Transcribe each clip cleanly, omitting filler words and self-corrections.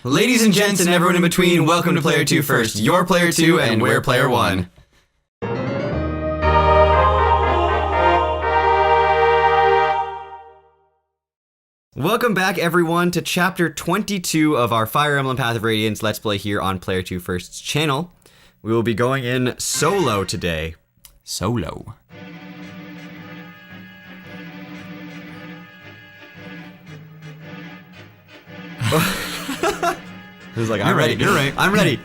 Ladies and gents and everyone in between, welcome to PlayerTwoFirst, your Player 2 and we're Player 1. Welcome back everyone to Chapter 22 of our Fire Emblem Path of Radiance Let's Play here on PlayerTwoFirst's channel. We will be going in solo today. Solo. He was like, I'm ready. You're right. I'm ready.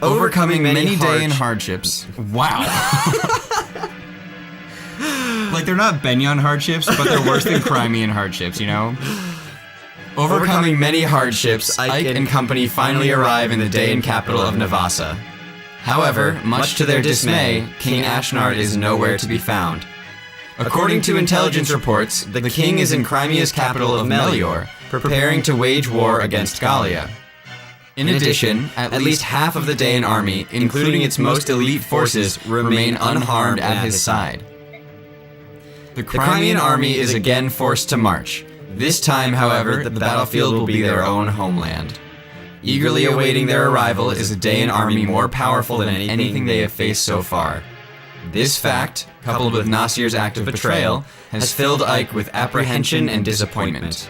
Overcoming many day and hardships. Wow. Like, they're not Benyon hardships, but they're worse than Crimean hardships, you know? Overcoming many hardships, Ike and company finally arrive in the Daein capital of Navasa. However, much to their dismay, King Ashnard is nowhere to be found. According to intelligence reports, the king is in Crimea's capital of Melior, preparing to wage war against Gallia. In addition, at least half of the Daein army, including its most elite forces, remain unharmed at his side. The Crimean army is again forced to march. This time, however, the battlefield will be their own homeland. Eagerly awaiting their arrival is a Daein army more powerful than anything they have faced so far. This fact, coupled with Nasir's act of betrayal, has filled Ike with apprehension and disappointment.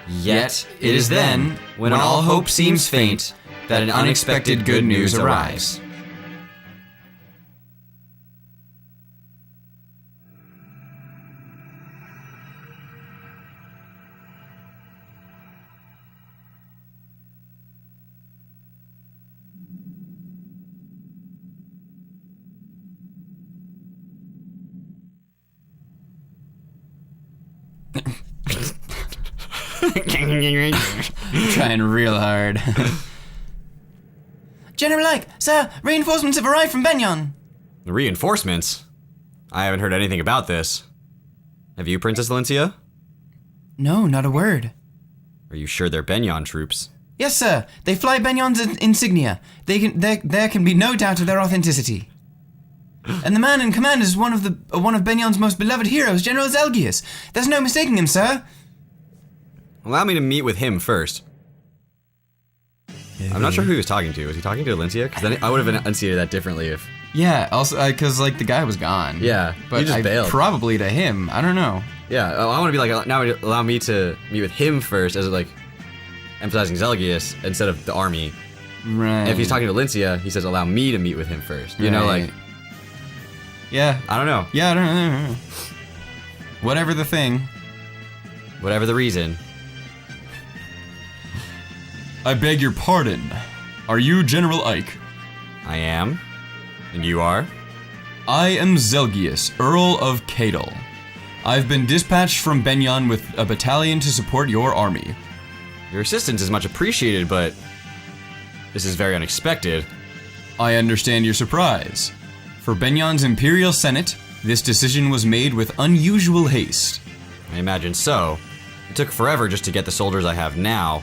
Yet, it is then, when all hope seems faint, that an unexpected good news arrives. Trying real hard. General Ike, sir, reinforcements have arrived from Benyon. Reinforcements? I haven't heard anything about this. Have you, Princess Valencia? No, not a word. Are you sure they're Benyon troops? Yes, sir. They fly Benyon's insignia. There can be no doubt of their authenticity. And the man in command is one of Benyon's most beloved heroes, General Zelgius. There's no mistaking him, sir. Allow me to meet with him first. I'm not sure who he was talking to. Was he talking to Valencia? Because then I would have enunciated that differently if... Yeah, also, because, like, the guy was gone. Yeah, but you just bailed. Probably to him. I don't know. Yeah, I want to be like, now allow me to meet with him first, as like, emphasizing Zelgius instead of the army. Right. And if he's talking to Valencia, he says, allow me to meet with him first. You know, like... Yeah. I don't know. Yeah, I don't know. Whatever the thing. Whatever the reason. I beg your pardon. Are you General Ike? I am. And you are? I am Zelgius, Earl of Cadal. I've been dispatched from Benyon with a battalion to support your army. Your assistance is much appreciated, but this is very unexpected. I understand your surprise. For Benyon's Imperial Senate, this decision was made with unusual haste. I imagine so. It took forever just to get the soldiers I have now.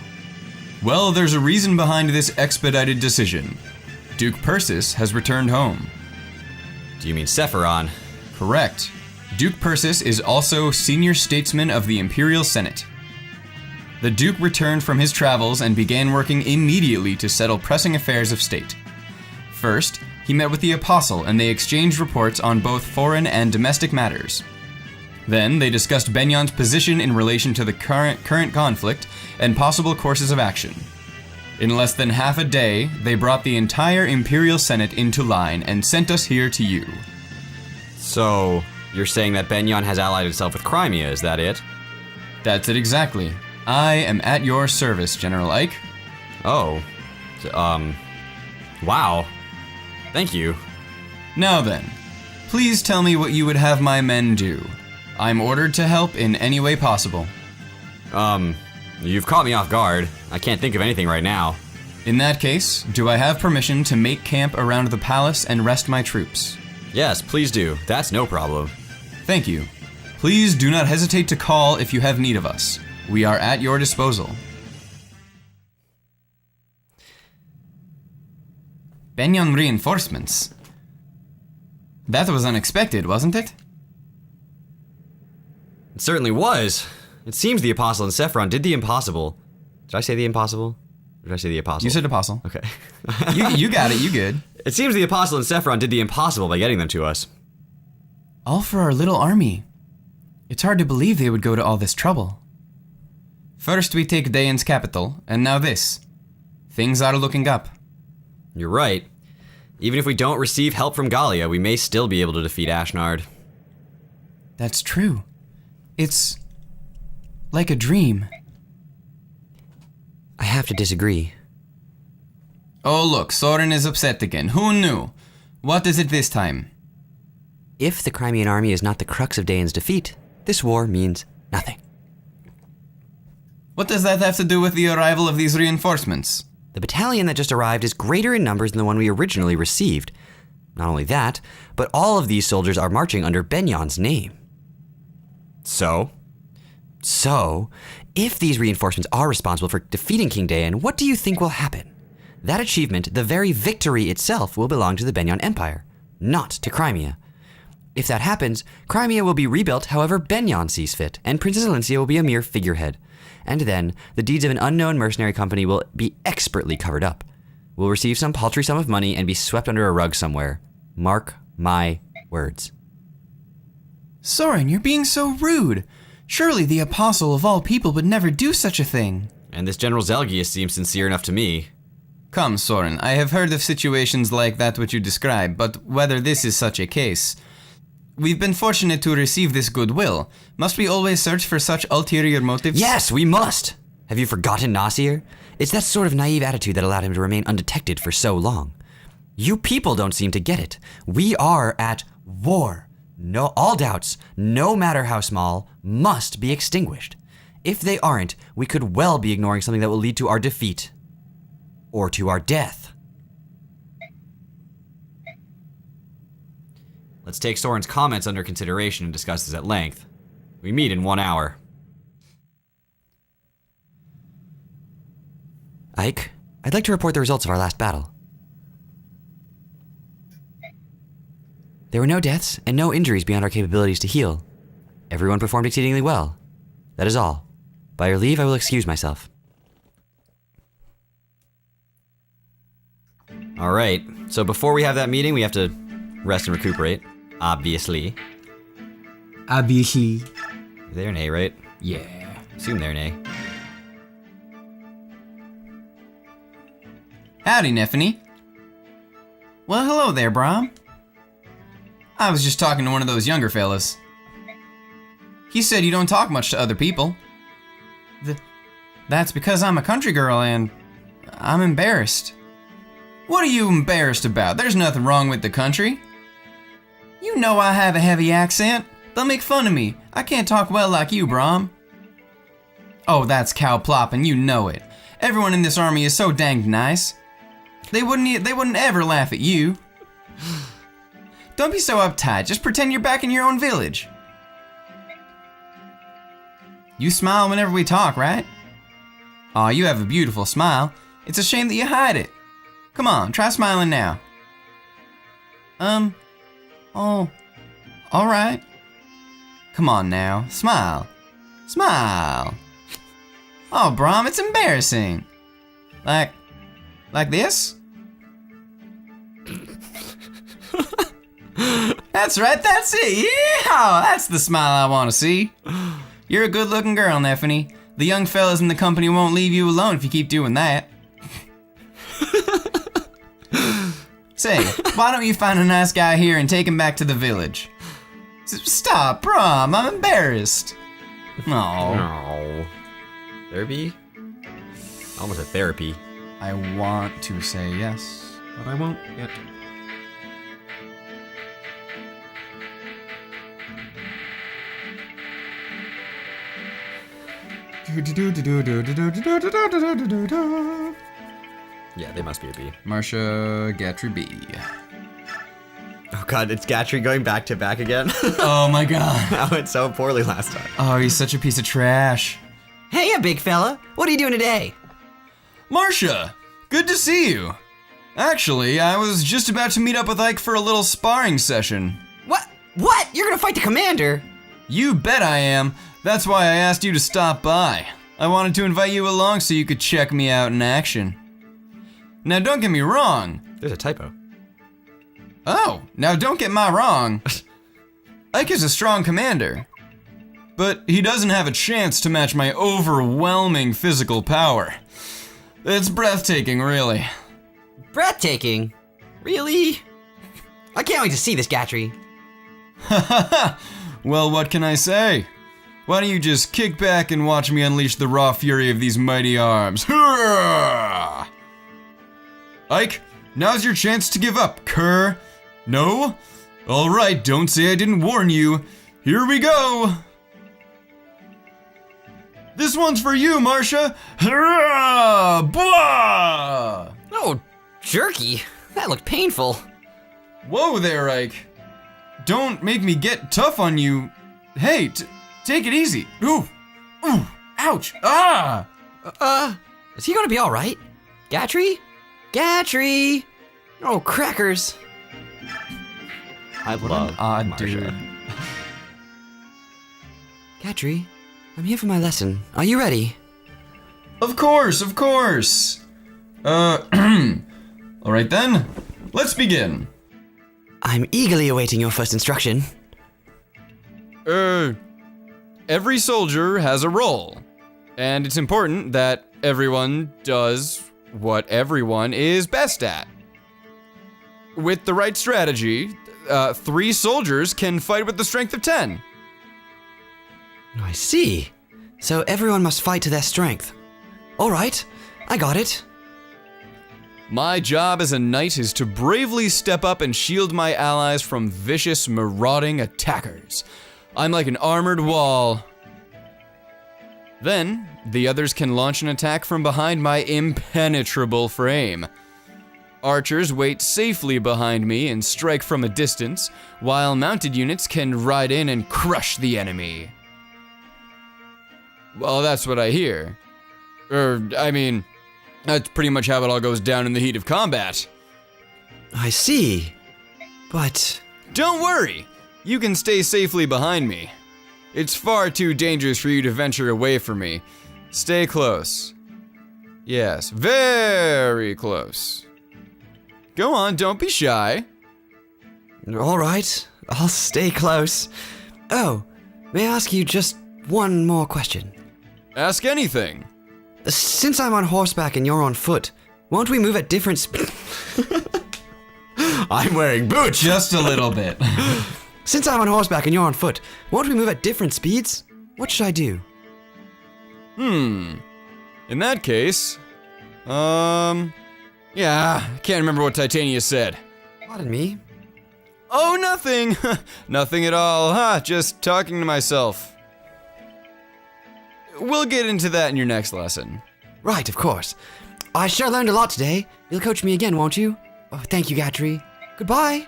Well, there's a reason behind this expedited decision. Duke Persis has returned home. Do you mean Sephiron? Correct. Duke Persis is also senior statesman of the Imperial Senate. The Duke returned from his travels and began working immediately to settle pressing affairs of state. First, he met with the Apostle and they exchanged reports on both foreign and domestic matters. Then, they discussed Benyon's position in relation to the current conflict and possible courses of action. In less than half a day, they brought the entire Imperial Senate into line and sent us here to you. So, you're saying that Benyon has allied itself with Crimea, is that it? That's it exactly. I am at your service, General Ike. Oh. Wow. Thank you. Now then, please tell me what you would have my men do. I'm ordered to help in any way possible. You've caught me off guard. I can't think of anything right now. In that case, do I have permission to make camp around the palace and rest my troops? Yes, please do. That's no problem. Thank you. Please do not hesitate to call if you have need of us. We are at your disposal. Benyon reinforcements. That was unexpected, wasn't it? It certainly was. It seems the Apostle and Sephiron did the impossible. Did I say the impossible? Or did I say the apostle? You said apostle. Okay. You got it, you good. It seems the apostle and Sephiron did the impossible by getting them to us. All for our little army. It's hard to believe they would go to all this trouble. First we take Daeon's capital, and now this. Things are looking up. You're right. Even if we don't receive help from Gallia, we may still be able to defeat Ashnard. That's true. It's like a dream. I have to disagree. Oh look, Soren is upset again. Who knew? What is it this time? If the Crimean army is not the crux of Daeon's defeat, this war means nothing. What does that have to do with the arrival of these reinforcements? The battalion that just arrived is greater in numbers than the one we originally received. Not only that, but all of these soldiers are marching under Benion's name. So, if these reinforcements are responsible for defeating King Daeon, what do you think will happen? That achievement, the very victory itself, will belong to the Benyon Empire, not to Crimea. If that happens, Crimea will be rebuilt however Benyon sees fit, and Princess Alencia will be a mere figurehead. And then, the deeds of an unknown mercenary company will be expertly covered up. We'll receive some paltry sum of money and be swept under a rug somewhere. Mark my words. Soren, you're being so rude. Surely the apostle of all people would never do such a thing. And this General Zelgius seems sincere enough to me. Come, Soren, I have heard of situations like that which you describe, but whether this is such a case... We've been fortunate to receive this goodwill. Must we always search for such ulterior motives? Yes, we must! Have you forgotten Nasir? It's that sort of naive attitude that allowed him to remain undetected for so long. You people don't seem to get it. We are at war. No, all doubts, no matter how small, must be extinguished. If they aren't, we could well be ignoring something that will lead to our defeat. Or to our death. Let's take Soren's comments under consideration and discuss this at length. We meet in 1 hour. Ike, I'd like to report the results of our last battle. There were no deaths and no injuries beyond our capabilities to heal. Everyone performed exceedingly well. That is all. By your leave, I will excuse myself. All right, so before we have that meeting, we have to rest and recuperate. Obviously. They're an A, right? Yeah. Assume they're an A. Howdy, Nephany. Well, hello there, Brom. I was just talking to one of those younger fellas. He said you don't talk much to other people. That's because I'm a country girl and I'm embarrassed. What are you embarrassed about? There's nothing wrong with the country. You know I have a heavy accent. They'll make fun of me. I can't talk well like you, Brom. Oh, that's cow plopping, you know it. Everyone in this army is so danged nice. They wouldn't ever laugh at you. Don't be so uptight, just pretend you're back in your own village. You smile whenever we talk, right? Aw, you have a beautiful smile. It's a shame that you hide it. Come on, try smiling now. Oh, alright. Come on now, smile. Smile. Oh, Brom, it's embarrassing. Like this? That's right, that's it, yeah! That's the smile I want to see. You're a good-looking girl, Nephany. The young fellas in the company won't leave you alone if you keep doing that. Say, why don't you find a nice guy here and take him back to the village? Stop, Brom, I'm embarrassed. No. Therapy? Almost a therapy. I want to say yes, but I won't yet. Yeah, they must be a B. Marcia Gatry B. Oh god, it's Gatry going back to back again. Oh my god. That went so poorly last time. Oh, he's such a piece of trash. Hey, you big fella. What are you doing today? Marcia, good to see you. Actually, I was just about to meet up with Ike for a little sparring session. What? What? You're gonna fight the commander? You bet I am. That's why I asked you to stop by. I wanted to invite you along so you could check me out in action. Now don't get me wrong. There's a typo. Oh, now don't get me wrong. Ike is a strong commander, but he doesn't have a chance to match my overwhelming physical power. It's breathtaking, really. Breathtaking? Really? I can't wait to see this, Gatry. Well, what can I say? Why don't you just kick back and watch me unleash the raw fury of these mighty arms? Ike, now's your chance to give up, cur. No? Alright, don't say I didn't warn you. Here we go! This one's for you, Marcia! Hurrah! Blah! Oh, jerky. That looked painful. Whoa there, Ike. Don't make me get tough on you. Hey, take it easy. Ooh, ouch, ah! Is he gonna be alright? Gatry? Gatry! Oh, crackers. I love Odd Marcia. dude. Gatry, I'm here for my lesson. Are you ready? Of course, of course. Alright then, let's begin. I'm eagerly awaiting your first instruction. Every soldier has a role, and it's important that everyone does what everyone is best at. With the right strategy, 3 soldiers can fight with the strength of 10. I see. So everyone must fight to their strength. Alright, I got it. My job as a knight is to bravely step up and shield my allies from vicious, marauding attackers. I'm like an armored wall. Then, the others can launch an attack from behind my impenetrable frame. Archers wait safely behind me and strike from a distance, while mounted units can ride in and crush the enemy. Well, that's what I hear. That's pretty much how it all goes down in the heat of combat. I see. But... Don't worry! You can stay safely behind me. It's far too dangerous for you to venture away from me. Stay close. Yes, very close. Go on, don't be shy. Alright, I'll stay close. Oh, may I ask you just one more question? Ask anything. Since I'm on horseback and you're on foot, won't we move at different speeds? I'm wearing boots! Just a little bit. Since I'm on horseback and you're on foot, won't we move at different speeds? What should I do? In that case, yeah, can't remember what Titania said. Pardon me? Oh, nothing. Nothing at all. Just talking to myself. We'll get into that in your next lesson. Right, of course. I sure learned a lot today. You'll coach me again, won't you? Oh, thank you, Gatry. Goodbye.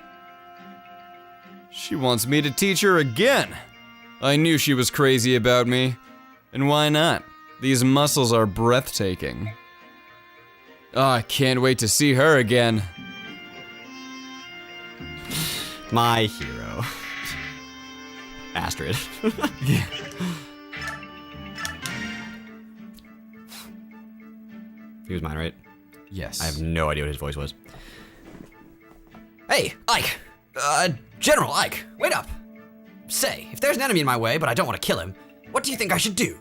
She wants me to teach her again. I knew she was crazy about me. And why not? These muscles are breathtaking. I can't wait to see her again. My hero. Astrid. Yeah. He was mine, right? Yes. I have no idea what his voice was. Hey, Ike. General Ike, wait up. Say, if there's an enemy in my way, but I don't want to kill him, what do you think I should do?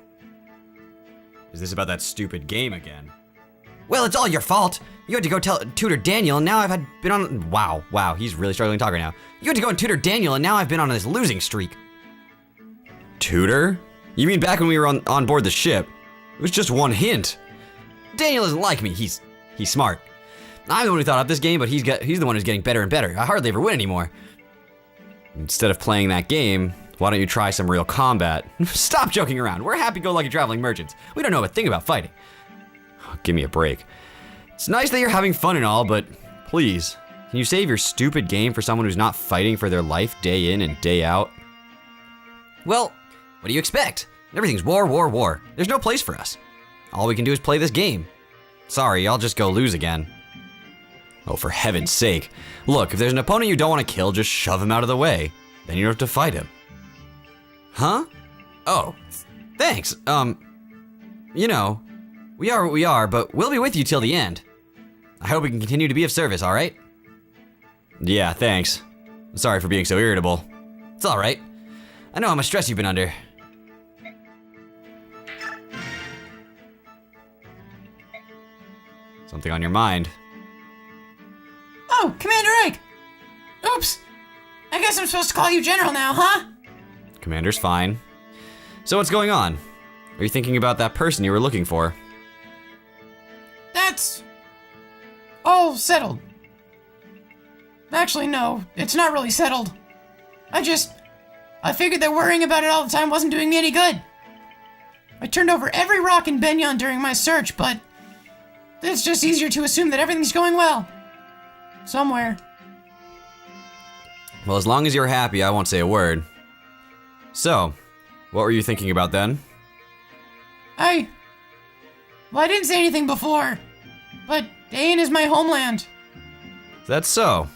Is this about that stupid game again? Well, it's all your fault. You had to go tutor Daniel, and now been on... Wow, he's really struggling to talk right now. You had to go and tutor Daniel, and now I've been on this losing streak. Tutor? You mean back when we were on board the ship? It was just one hint. Daniel isn't like me. He's smart. I'm the one who thought up this game, but he's the one who's getting better and better. I hardly ever win anymore. Instead of playing that game, why don't you try some real combat? Stop joking around. We're happy-go-lucky traveling merchants. We don't know a thing about fighting. Give me a break. It's nice that you're having fun and all, but please, can you save your stupid game for someone who's not fighting for their life day in and day out? Well, what do you expect? Everything's war, war, war. There's no place for us. All we can do is play this game. Sorry, I'll just go lose again. Oh, for heaven's sake. Look, if there's an opponent you don't want to kill, just shove him out of the way. Then you don't have to fight him. Huh? Oh, thanks. you know, we are what we are, but we'll be with you till the end. I hope we can continue to be of service, alright? Yeah, thanks. I'm sorry for being so irritable. It's alright. I know how much stress you've been under. Something on your mind. Oh, Commander Ike! Oops! I guess I'm supposed to call you General now, huh? Commander's fine. So what's going on? Are you thinking about that person you were looking for? That's all settled. Actually, no, it's not really settled. I figured that worrying about it all the time wasn't doing me any good. I turned over every rock in Benyon during my search, but it's just easier to assume that everything's going well. Somewhere. Well, as long as you're happy, I won't say a word. So, what were you thinking about then? I didn't say anything before, but Dain is my homeland. That's so.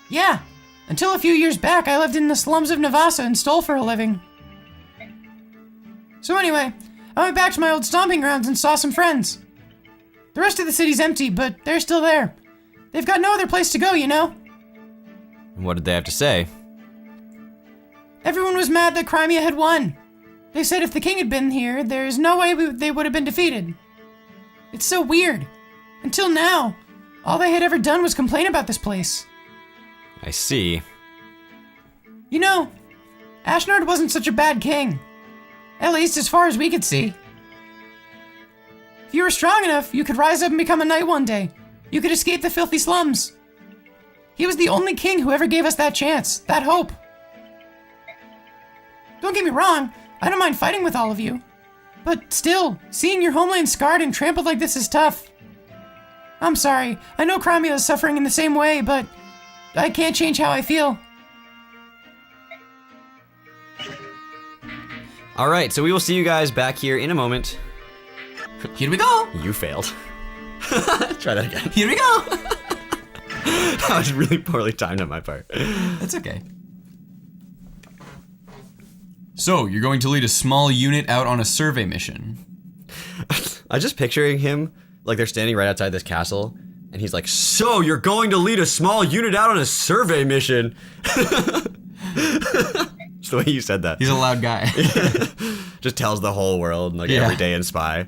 Yeah, until a few years back, I lived in the slums of Navassa and stole for a living. So anyway, I went back to my old stomping grounds and saw some friends. The rest of the city's empty, but they're still there. They've got no other place to go, you know? What did they have to say? Everyone was mad that Crimea had won. They said if the king had been here, there's no way they would have been defeated. It's so weird. Until now, all they had ever done was complain about this place. I see. You know, Ashnard wasn't such a bad king. At least as far as we could see. If you were strong enough, you could rise up and become a knight one day. You could escape the filthy slums. He was the only king who ever gave us that chance, that hope. Don't get me wrong, I don't mind fighting with all of you. But still, seeing your homeland scarred and trampled like this is tough. I'm sorry, I know Crimea is suffering in the same way, but I can't change how I feel. Alright, so we will see you guys back here in a moment. Here we go! You failed. Try that again. Here we go! That was really poorly timed on my part. That's okay. So, you're going to lead a small unit out on a survey mission. I'm just picturing him, like they're standing right outside this castle, and he's like, so you're going to lead a small unit out on a survey mission? Just the way you said that. He's a loud guy. Just tells the whole world, like Yeah. every day in Spy.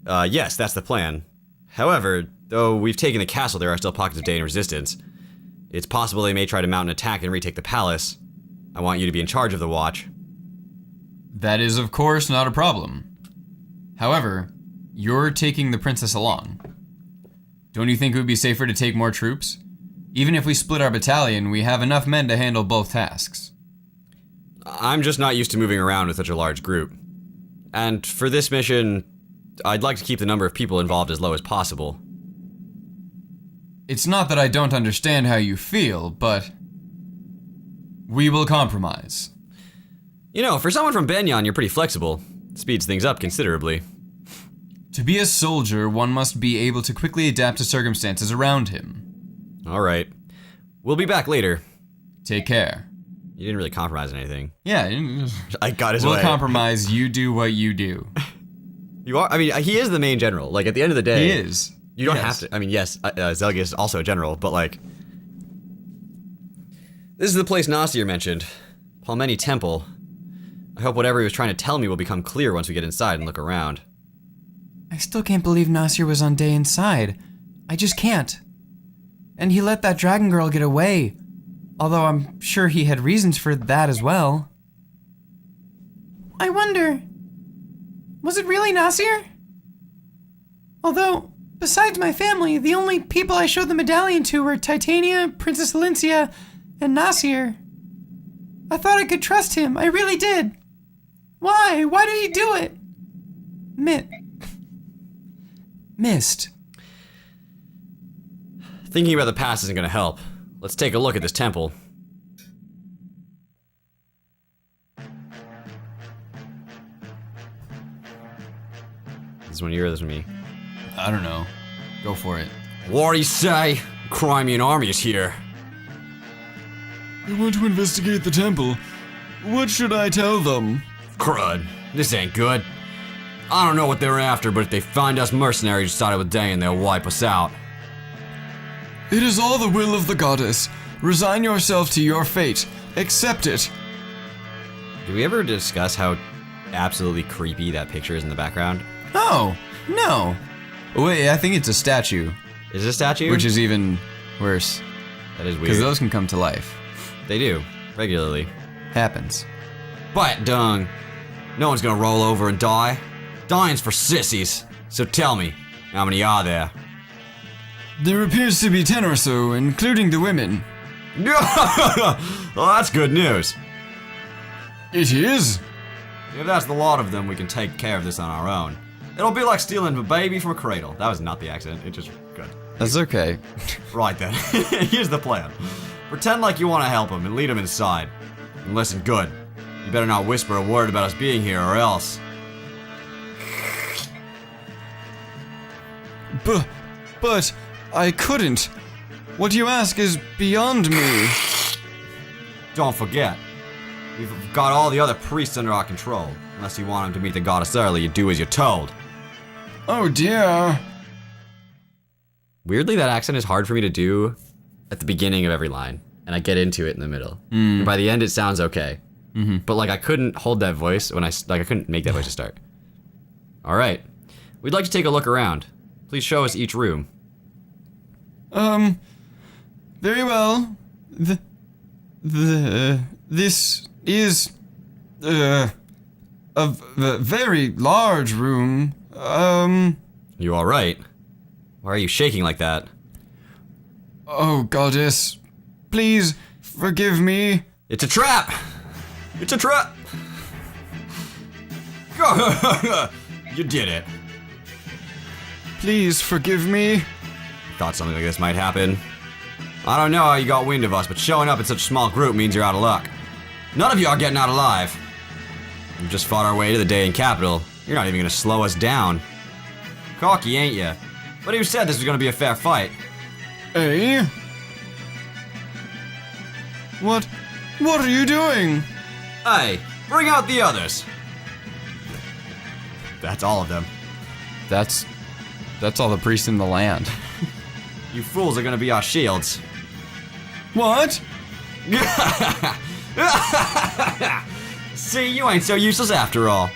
Yes, that's the plan. However, though we've taken the castle, there are still pockets of Dain resistance. It's possible they may try to mount an attack and retake the palace. I want you to be in charge of the watch. That is, of course, not a problem. However, you're taking the princess along. Don't you think it would be safer to take more troops? Even if we split our battalion, we have enough men to handle both tasks. I'm just not used to moving around with such a large group. And for this mission, I'd like to keep the number of people involved as low as possible. It's not that I don't understand how you feel, but we will compromise. You know, for someone from Benyon, you're pretty flexible. Speeds things up considerably. To be a soldier, one must be able to quickly adapt to circumstances around him. Alright. We'll be back later. Take care. You didn't really compromise on anything. Yeah, I got his we'll way. compromise, you do what you do. You are, I mean, he is the main general. Like, at the end of the day... He is. You don't Yes. have to, I mean, yes, Zelgi is also a general, but like... This is the place Nasir mentioned. Palmeni Temple. I hope whatever he was trying to tell me will become clear once we get inside and look around. I still can't believe Nasir was on Dain's side. I just can't. And he let that dragon girl get away. Although I'm sure he had reasons for that as well. I wonder... was it really Nasir? Although, besides my family, the only people I showed the medallion to were Titania, Princess Valencia, and Nasir. I thought I could trust him, I really did. Why? Why did he do it? Missed. Thinking about the past isn't gonna help. Let's take a look at this temple. This one you or this one me? I don't know. Go for it. What do you say? Crimean army is here. I want to investigate the temple. What should I tell them? Crud, this ain't good. I don't know what they're after, but if they find us mercenaries sided with Dain, they'll wipe us out. It is all the will of the goddess. Resign yourself to your fate. Accept it. Did we ever discuss how absolutely creepy that picture is in the background? Oh, no. Wait, I think it's a statue. Is it a statue? Which is even worse. That is weird. Because those can come to life. They do, regularly. Happens. But, dung, no one's gonna roll over and die. Dying's for sissies. So tell me, how many are there? There appears to be 10 or so, including the women. Well, that's good news. It is? If that's the lot of them, we can take care of this on our own. It'll be like stealing a baby from a cradle. That was not the accident, it just good. That's okay. Right then, here's the plan. Pretend like you want to help him and lead him inside. And listen good, you better not whisper a word about us being here or else. But I couldn't. What you ask is beyond me. Don't forget, we've got all the other priests under our control. Unless you want him to meet the goddess early, you do as you're told. Oh dear. Weirdly, that accent is hard for me to do at the beginning of every line, and I get into it in the middle. And by the end, it sounds okay. But like, I couldn't hold that voice when I couldn't make that voice to start. All right, we'd like to take a look around. Please show us each room. Very well. This is, a very large room. You all right? Why are you shaking like that? Oh, goddess. Please forgive me. It's a trap! It's a trap! You did it. Please forgive me. Thought something like this might happen. I don't know how you got wind of us, but showing up in such a small group means you're out of luck. None of you are getting out alive. We've just fought our way to the Dain capital. You're not even gonna slow us down. Cocky, ain't ya? But who said this was gonna be a fair fight? Eh? What are you doing? Hey, bring out the others. That's all of them. That's all the priests in the land. You fools are gonna be our shields. What? See, you ain't so useless after all.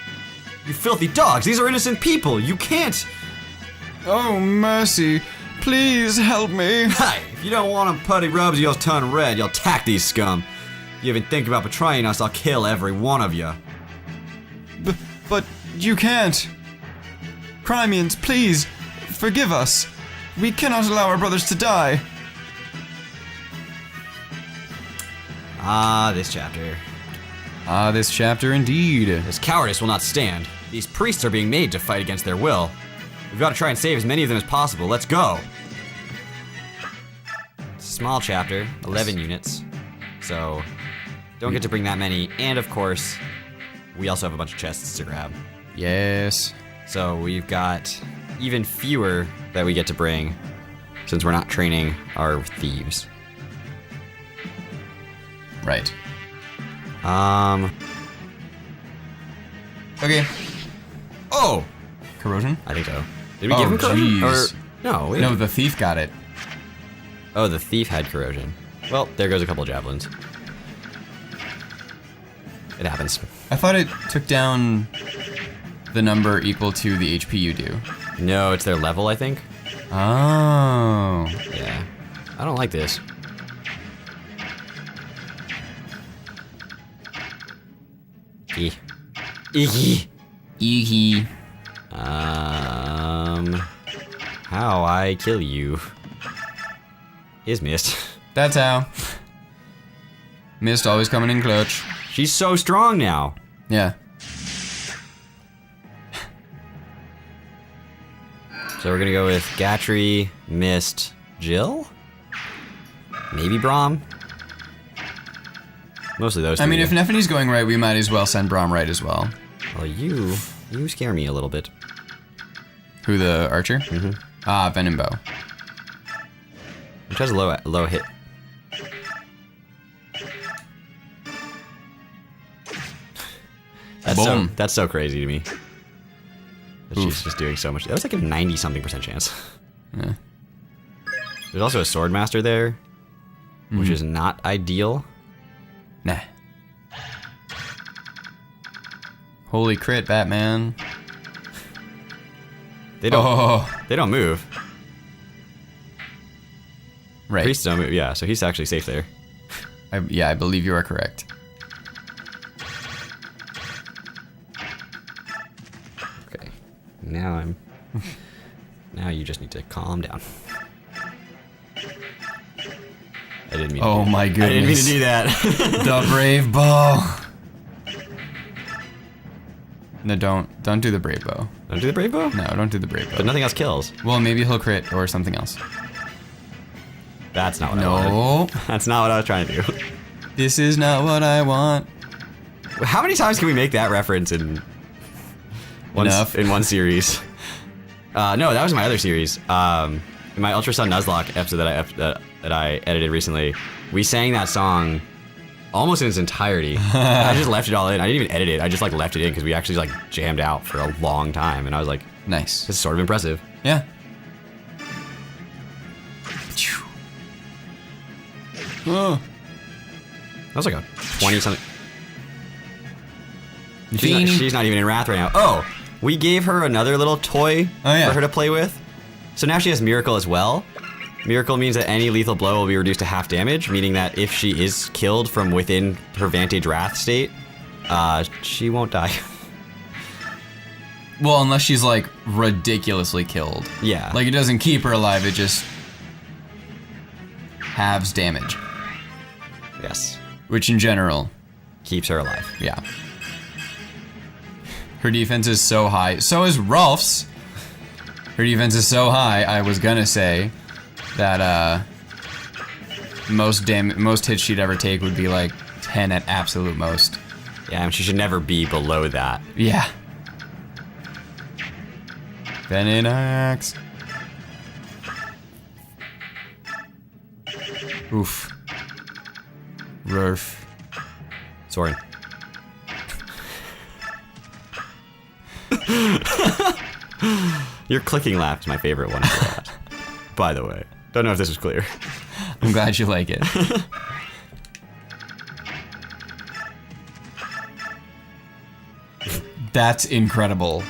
You filthy dogs, these are innocent people. You can't. Oh, mercy. Please help me. Hey, if you don't want them putty robes of yours turn red, you'll attack these scum. If you even think about betraying us, I'll kill every one of you. But you can't. Crimeans, please, forgive us. We cannot allow our brothers to die. This chapter. This chapter indeed. This cowardice will not stand. These priests are being made to fight against their will. We've got to try and save as many of them as possible. Let's go. It's a small chapter, 11 units. So, don't get to bring that many. And of course, we also have a bunch of chests to grab. Yes. So we've got even fewer that we get to bring since we're not training our thieves. Right. Okay. Oh! Corrosion? I think so. Did we give him corrosion? Jeez. Or, no, we No, didn't. the thief got it. Oh, the thief had corrosion. Well, there goes a couple of javelins. It happens. I thought it took down the number equal to the HP you do. No, it's their level, I think. Oh. Yeah. I don't like this. Eeky. Eehee. How I kill you is missed. That's how. Mist always coming in clutch. She's so strong now. Yeah. So we're gonna go with Gatry, Mist, Jill? Maybe Braum? Mostly those three. I mean, if Neffany's going right, we might as well send Braum right as well. Well, you scare me a little bit. Who, the archer? Mm-hmm. Venom Bow. Which has a low hit. Boom. That's so crazy to me. That she's just doing so much. That was like a 90-something% chance. Yeah. There's also a Swordmaster there, which is not ideal. Nah. Holy crit, Batman. They don't. Oh. They don't move. Right. Priests don't move. Yeah, so he's actually safe there. I believe you are correct. Okay. Now now you just need to calm down. I didn't mean. Oh my goodness. I didn't mean to do that. The brave bow. No, don't do the brave bow. Don't do the brave bow. No, don't do the brave bow. But nothing else kills. Well, maybe he'll crit or something else. That's not what I wanted. No, That's not what I was trying to do. this is not what I want. How many times can we make that reference in Enough. in one series? No, that was my other series. In my Ultra Sun Nuzlocke episode that I edited recently, we sang that song almost in its entirety. I just left it all in. I didn't even edit it. I just like left it in because we actually like jammed out for a long time, and I was like, Nice. this is sort of impressive. Yeah. Oh. That was like a 20-something. Beanie. She's not even in Wrath right now. Oh, we gave her another little toy Oh, yeah. for her to play with. So now she has Miracle as well. Miracle means that any lethal blow will be reduced to half damage, meaning that if she is killed from within her Vantage Wrath state, she won't die. Well, unless she's like ridiculously killed. Yeah. Like it doesn't keep her alive, it just halves damage. Yes. Which in general, Keeps her alive. yeah. Her defense is so high. So is Rolf's. Her defense is so high, I was gonna say that most hits she'd ever take would be like 10 at absolute most. Yeah, and she should never be below that. Yeah. Venin Axe. Oof. Rurf. Soren. Your clicking laugh is my favorite one for that. By the way. Don't know if this was clear. I'm glad you like it. That's incredible.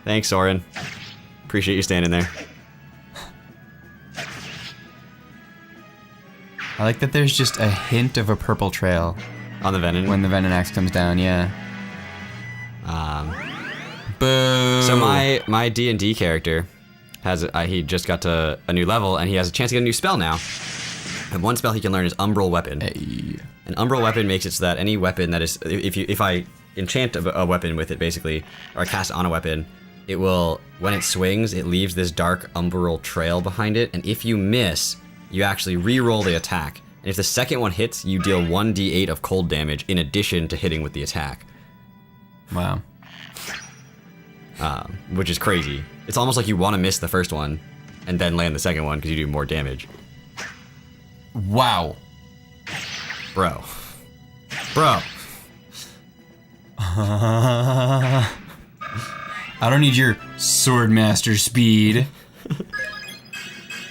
Thanks, Soren. Appreciate you standing there. I like that there's just a hint of a purple trail On the Venom. when the Venom Axe comes down, yeah. Boo! So my D&D character has he just got to a new level, and he has a chance to get a new spell now. And one spell he can learn is Umbral Weapon. Hey. An Umbral Weapon makes it so that any weapon that is if I enchant a weapon with it basically, or I cast on a weapon, it will, when it swings, it leaves this dark umbral trail behind it, and if you miss, you actually re-roll the attack. And if the second one hits, you deal 1d8 of cold damage in addition to hitting with the attack. Wow. Which is crazy. It's almost like you want to miss the first one and then land the second one because you do more damage. Wow. Bro. I don't need your Swordmaster speed.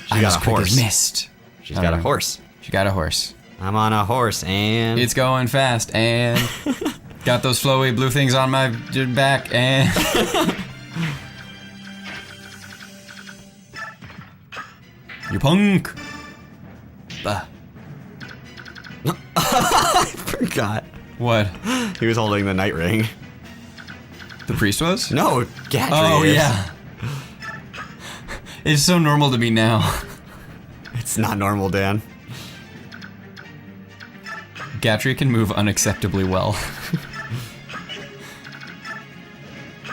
She got a horse. Mist. She's got a horse. She got a horse. I'm on a horse and... It's going fast and got those flowy blue things on my back and... You punk. Bah. I forgot. What? He was holding the night ring. The priest was? No, Gatry Oh, is. yeah. It's so normal to me now. It's not normal, Dan. Gatry can move unacceptably well.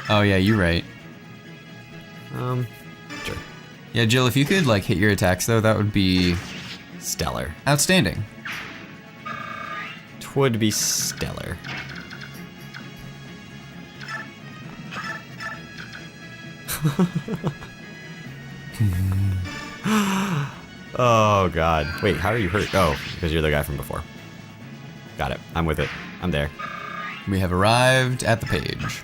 Oh, yeah, you're right. Sure. Yeah, Jill, if you could, like, hit your attacks, though, that would be Stellar. outstanding. Twould be stellar. Oh, God. Wait, how are you hurt? Oh, because you're the guy from before. Got it. I'm with it. I'm there. We have arrived at the page.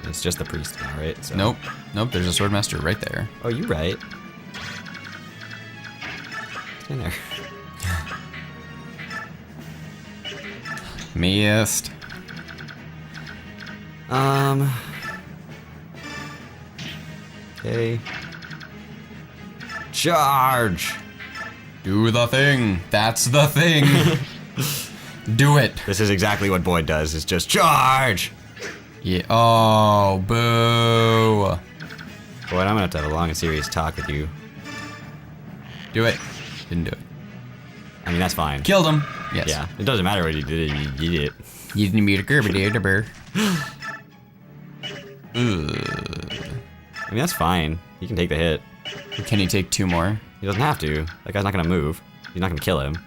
It's just the priest now, right? So. Nope. Nope, there's a swordmaster right there. Oh, you right. Stand there. Missed. Okay. Charge! Do the thing. That's the thing. Do it. This is exactly what Boyd does, is just charge! Yeah. Oh, boo. Boyd, I'm gonna have to have a long and serious talk with you. Do it. Didn't do it. I mean, that's fine. Killed him. Yes. Yeah, it doesn't matter what you did, you did it. You didn't meet a Kirby, did you? I mean, that's fine. He can take the hit. Can he take 2 more? He doesn't have to. That guy's not gonna move. He's not gonna kill him.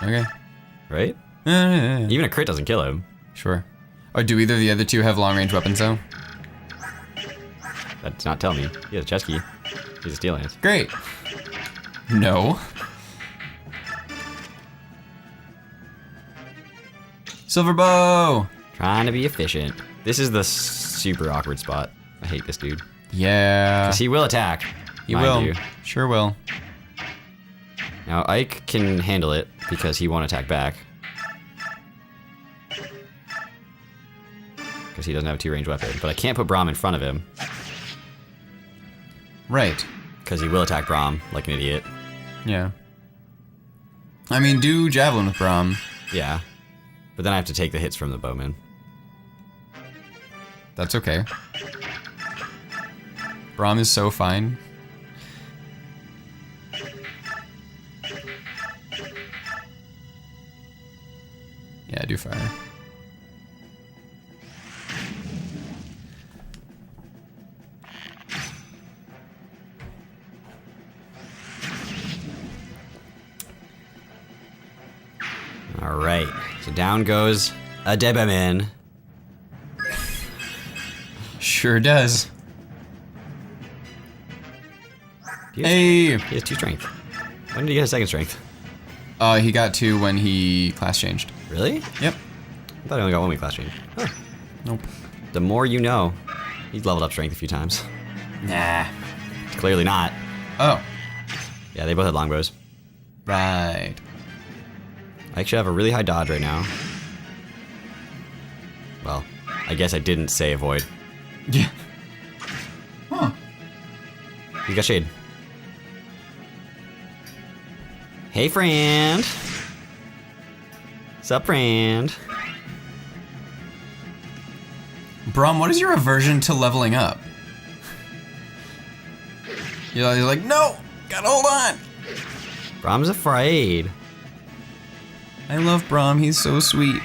Okay. Right? Yeah. Even a crit doesn't kill him. Sure. Or do either of the other 2 have long-range weapons, though? That does not tell me. He has a chest key. He's a steel lance. Great. No. Silver bow! Trying to be efficient. This is the super awkward spot. I hate this dude. Yeah. 'Cause he will attack. He mind will. you. Sure will. Now, Ike can handle it because he won't attack back. Because he doesn't have a 2-range weapon. But I can't put Braum in front of him. Right. Because he will attack Braum like an idiot. Yeah. I mean, do javelin with Braum. Yeah. But then I have to take the hits from the bowman. That's okay. Braum is so fine. Yeah, do fire. Alright. So down goes a Debaman. Sure does. He has, Hey! he has 2 strength. When did he get his 2nd strength? He got 2 when he class changed. Really? Yep. I thought he only got 1 week class change. Huh. Nope. The more you know. He's leveled up strength a few times. Nah. Clearly not. Oh. Yeah, they both had longbows. Right. I actually have a really high dodge right now. Well, I guess I didn't say avoid. Yeah. Huh. He's got shade. Hey, friend. Sup, friend? Braum, what is your aversion to leveling up? You're like, no! Gotta hold on! Brahm's afraid. I love Braum, he's so sweet.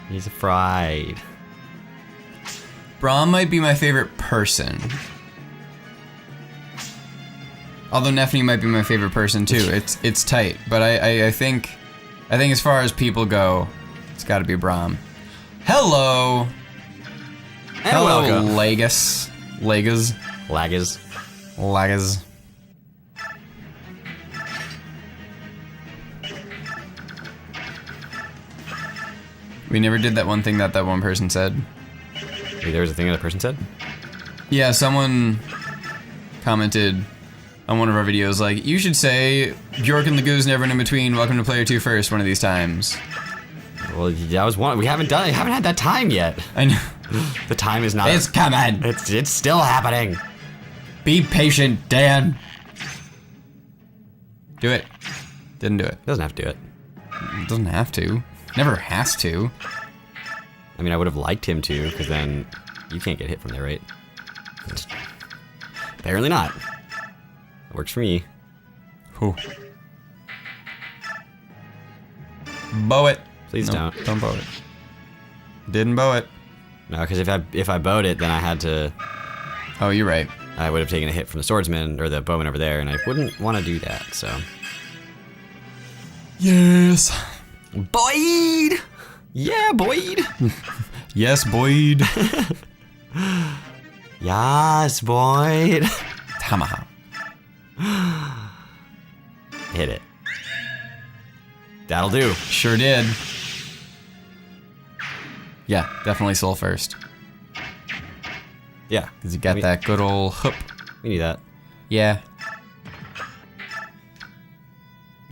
He's afraid. Braum might be my favorite person. Although Nefni might be my favorite person too. It's tight, but I think as far as people go, it's got to be Braum. Hello. And Hello, welcome. Lagus. Laggers. We never did that one thing that one person said. Wait, there was a thing that a person said? Yeah, someone commented on one of our videos like, you should say, Bjork and the Goose never in between, welcome to PlayerTwoFirst one of these times. Well, that was one. We haven't had that time yet. I know. The time is not. It's coming. It's still happening. Be patient, Dan. Do it. Didn't do it. Doesn't have to do it. It doesn't have to. Never has to. I mean, I would have liked him to, because then you can't get hit from there, right? Apparently not. Works for me. Whew. Bow it. Please Nope, don't. Don't bow it. Didn't bow it. No, because if I bowed it, then I had to. Oh, you're right. I would have taken a hit from the swordsman or the bowman over there, and I wouldn't want to do that. So. Yes. Boyd. Yeah, Boyd. Yes, Boyd. Yes, Boyd. Tamaha. Hit it. That'll do. Sure did. Yeah, definitely soul first. Yeah. Because you got that good old hoop. We need that. Yeah.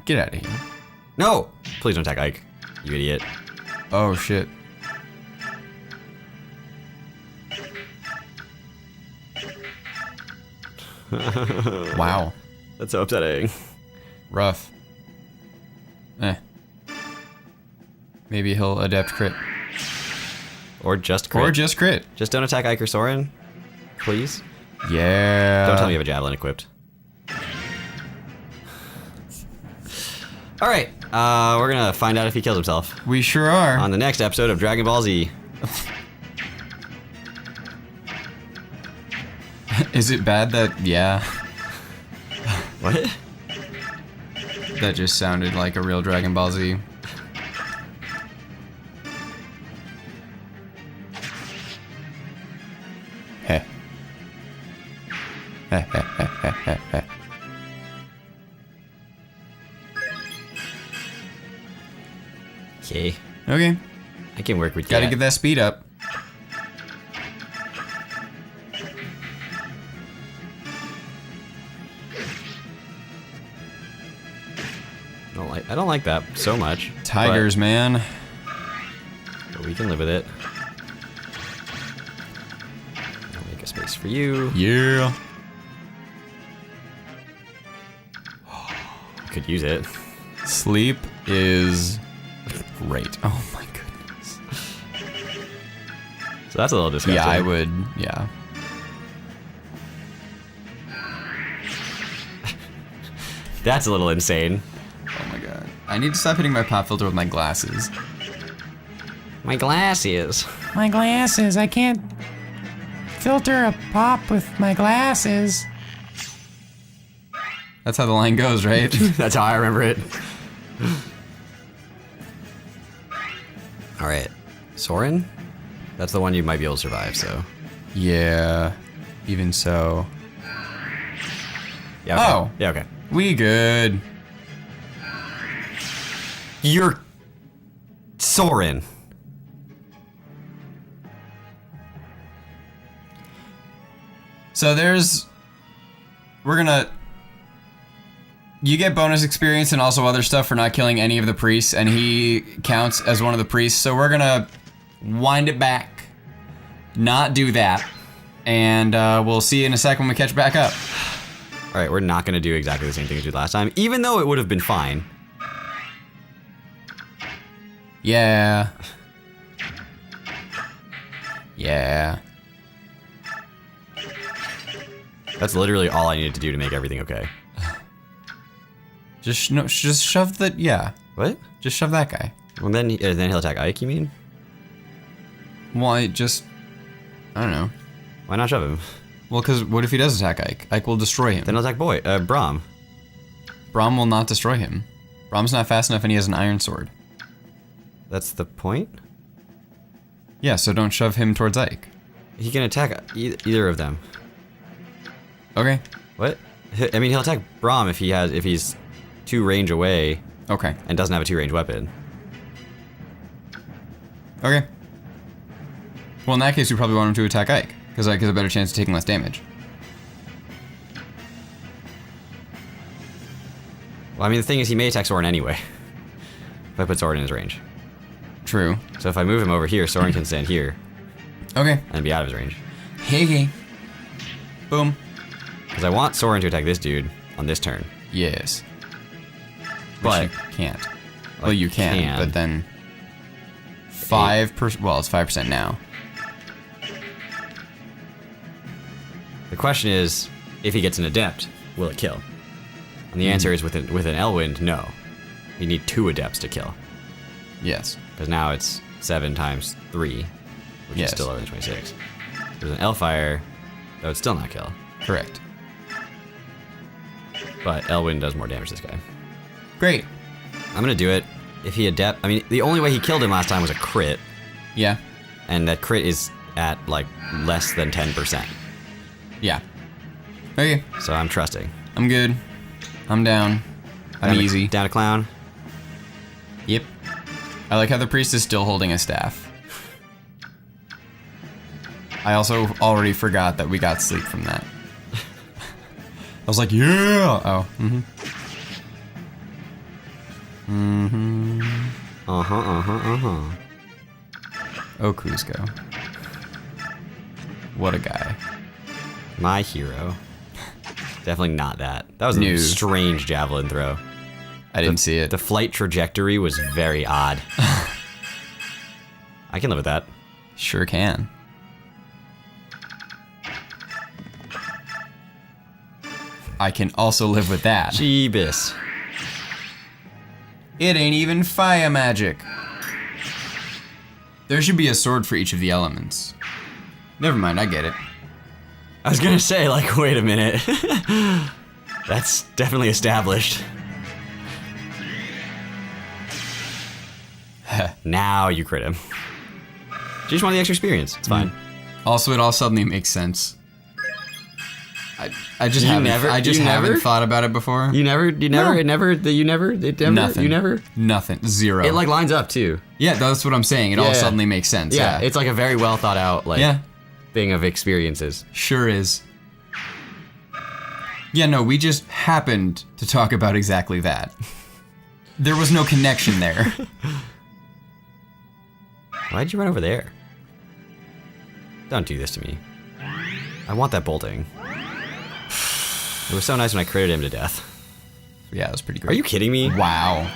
Get out of here. No! Please don't attack Ike, you idiot. Oh, shit. Wow. That's so upsetting. Rough. Maybe he'll adept crit. Or just crit. Or just crit. Just don't attack Ike or Soren, please. Yeah. Don't tell me you have a javelin equipped. Alright, we're gonna find out if he kills himself We sure are. on the next episode of Dragon Ball Z. Is it bad that, yeah, What? that just sounded like a real Dragon Ball Z? Heh. Heh, heh, heh, heh, heh, heh. Okay, Okay, I can work with gotta that. get that speed up. I don't like that so much. Tigers, man. But we can live with it. I'll make a space for you. Yeah. Could use it. Sleep is great. Oh my goodness. So that's a little disgusting. Yeah, I would. Yeah. That's a little insane. Oh my god. I need to stop hitting my pop filter with my glasses. My glasses. My glasses. I can't filter a pop with my glasses. That's how the line goes, right? That's how I remember it. Alright. Soren? That's the one you might be able to survive, so. Yeah. Even so. Yeah, okay. Oh. Yeah, okay. We good. You're Soren. So we're gonna, you get bonus experience and also other stuff for not killing any of the priests, and he counts as one of the priests, so we're gonna wind it back, not do that, and we'll see you in a second when we catch back up. Alright, we're not gonna do exactly the same thing as we did last time, even though it would have been fine. Yeah. Yeah. That's literally all I needed to do to make everything okay. Just shove the, yeah. What? Just shove that guy. Well, then he'll attack Ike, you mean? Well, I don't know. Why not shove him? Well, because what if he does attack Ike? Ike will destroy him. Then he'll attack Braum. Braum will not destroy him. Braum's not fast enough and he has an iron sword. That's the point? Yeah, so don't shove him towards Ike. He can attack either of them. Okay. What? I mean, he'll attack Braum if he's 2 range away Okay. and doesn't have a 2 range weapon. Okay. Well, in that case, we probably want him to attack Ike, because Ike has a better chance of taking less damage. Well, I mean, the thing is, he may attack Soren anyway. If I put Soren in his range. True. So if I move him over here, Soren can stand here Okay. and be out of his range. Hey. Boom. Because I want Soren to attack this dude on this turn. Yes. But Which you can't. Well, you can, can. but then 5%. Well, it's 5% now. the question is, if he gets an adept, will it kill? And the answer is with an Elwind, no. You need 2 adepts to kill. Yes. Because now it's 7 times 3, which Yes. is still lower than 26. There's an Elfire, that would still not kill. Correct. But Elwind does more damage to this guy. Great. I'm gonna do it. If he adept, I mean, the only way he killed him last time was a crit, Yeah. and that crit is at like less than 10%. Yeah. Okay. So I'm trusting. I'm good. I'm down. I'm easy. Down a clown. Yep. I like how the priest is still holding a staff. I also already forgot that we got sleep from that. I was like, yeah! Oh, mm-hmm. Mm-hmm. Oh, Kuzco. What a guy. My hero. Definitely not that. That was a strange javelin throw. I didn't see it. The flight trajectory was very odd. I can live with that. Sure can. I can also live with that. Jeebus. It ain't even fire magic. There should be a sword for each of the elements. Never mind, I get it. I was gonna say, like, wait a minute. That's definitely established. Now you crit him. You just want the extra experience. It's fine. Also, it all suddenly makes sense. I just haven't thought about it before. Nothing. Zero. It like lines up too. Yeah, that's what I'm saying. It all suddenly makes sense. Yeah, it's like a very well thought out thing of experiences. Sure is. Yeah, no, we just happened to talk about exactly that. There was no connection there. Why'd you run over there? Don't do this to me. I want that bolting. It was so nice when I critted him to death. Yeah, it was pretty great. Are you kidding me? Wow.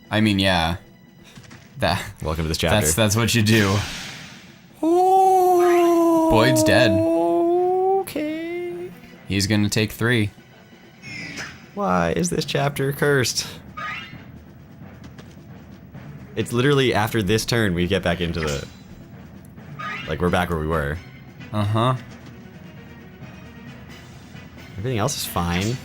I mean, yeah. Welcome to this chapter. That's what you do. Boyd's dead. Okay. He's gonna take 3. Why is this chapter cursed? It's literally after this turn we get back into the... Like, we're back where we were. Uh-huh. Everything else is fine.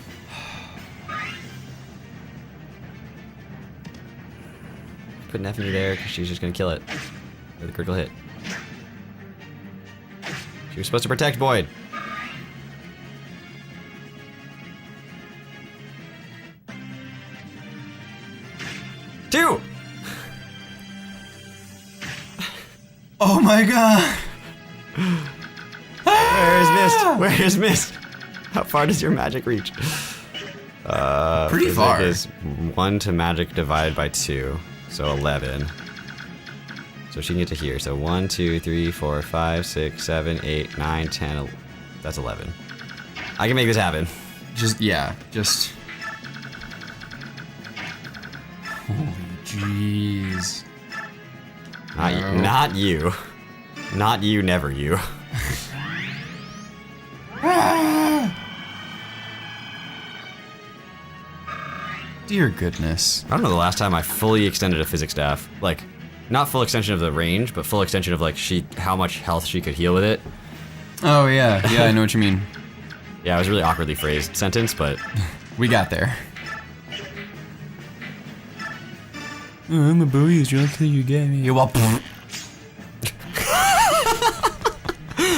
Put Neffany there because she's just gonna kill it with a critical hit. She was supposed to protect Boyd. Two! Oh my god! Where is Mist? Where is Mist? How far does your magic reach? Pretty far. It is 1 to magic divided by 2, so 11. So she can get to here. So 1, 2, 3, 4, 5, 6, 7, 8, 9, 10. That's 11. I can make this happen. Just. Holy jeez. Not you. Not you, never you. Dear goodness. I don't know the last time I fully extended a physics staff. Like, not full extension of the range, but full extension of like how much health she could heal with it. Oh yeah, I know what you mean. Yeah, it was a really awkwardly phrased sentence, but we got there. I'm a boy, you're lucky you gave me. Well,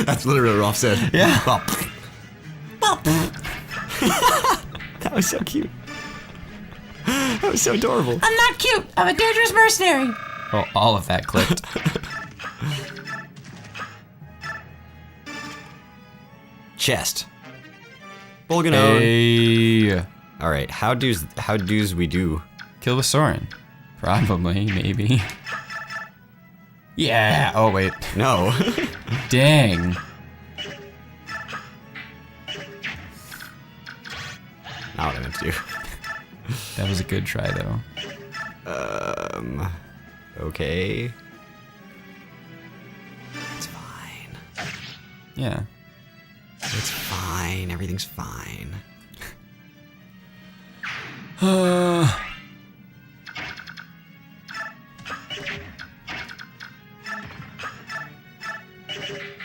that's literally what Rolf said. Yeah. That was so cute. That was so adorable. I'm not cute. I'm a dangerous mercenary. Oh, all of that clipped. Chest. Bolganone. Hey. All right, how do's we do? Kill with Soren. Probably, maybe. Yeah. Oh wait. No. Dang. Not what I meant to do. That was a good try though. Okay. It's fine. Yeah. It's fine. Everything's fine.